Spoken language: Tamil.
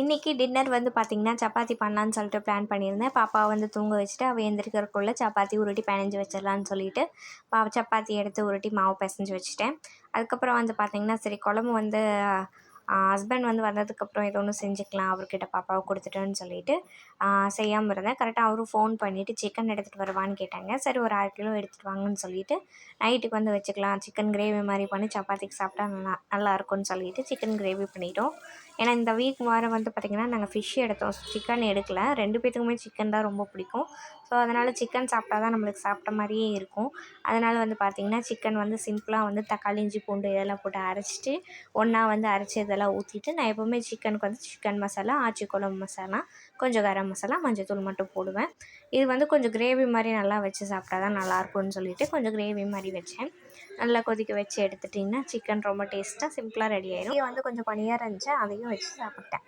இன்றைக்கி டின்னர் வந்து பார்த்திங்கன்னா சப்பாத்தி பண்ணலான்னு சொல்லிட்டு பிளான் பண்ணியிருந்தேன். பாப்பாவை வந்து தூங்க வச்சுட்டு அவள் எந்திரிக்கிறதுக்குள்ளே சப்பாத்தி உருட்டி பெனஞ்சு வச்சிடலான்னு சொல்லிட்டு சப்பாத்தி எடுத்து உருட்டி மாவு பிசைஞ்சு வச்சுட்டேன். அதுக்கப்புறம் வந்து பார்த்திங்கன்னா சரி குழம்பு வந்து ஹஸ்பண்ட் வந்து வந்ததுக்கப்புறம் ஏதோ ஒன்று செஞ்சுக்கலாம் அவர்கிட்ட பாப்பாவை கொடுத்துட்டேன்னு சொல்லிட்டு செய்யாமல் இருந்தேன். கரெக்டாக அவரும் ஃபோன் பண்ணிவிட்டு சிக்கன் எடுத்துகிட்டு வருவான்னு கேட்டாங்க. சரி ஒரு 1/2 கிலோ எடுத்துகிட்டு வாங்கன்னு சொல்லிவிட்டு நைட்டுக்கு வந்து வச்சுக்கலாம், சிக்கன் கிரேவி மாதிரி பண்ணி சப்பாத்திக்கு சாப்பிட்டா நல்லாயிருக்கும்னு சொல்லிவிட்டு சிக்கன் கிரேவி பண்ணிட்டோம். ஏன்னா இந்த வீக் வாரம் வந்து பார்த்திங்கன்னா நாங்கள் ஃபிஷ் எடுத்தோம், சிக்கன் எடுக்கல. 2 பேத்துக்குமே சிக்கன் தான் ரொம்ப பிடிக்கும். ஸோ அதனால் சிக்கன் சாப்பிட்டா தான் நம்மளுக்கு சாப்பிட்ட மாதிரியே இருக்கும். அதனால் வந்து பார்த்திங்கன்னா சிக்கன் வந்து சிம்பிளாக வந்து தக்காளி, இஞ்சி, பூண்டு இதெல்லாம் போட்டு அரைச்சிட்டு ஒன்றா வந்து அரைச்சி இதெல்லாம் ஊற்றிட்டு நான் எப்போவுமே சிக்கனுக்கு வந்து சிக்கன் மசாலா, ஆச்சி குழம்பு மசாலா, கொஞ்சம் கரம் மசாலா, மஞ்சத்தூள் மட்டும் போடுவேன். இது வந்து கொஞ்சம் கிரேவி மாதிரி நல்லா வச்சு சாப்பிட்டா தான் நல்லாயிருக்கும்னு சொல்லிவிட்டு கொஞ்சம் கிரேவி மாதிரி வச்சேன். நல்லா கொதிக்க வச்சு எடுத்துட்டிங்கன்னா சிக்கன் ரொம்ப டேஸ்ட்டாக சிம்பிளாக ரெடி ஆயிடும். வந்து கொஞ்சம் பனியாக இருந்துச்சு, அதையும் வச்சு சாப்பிட்டேன்.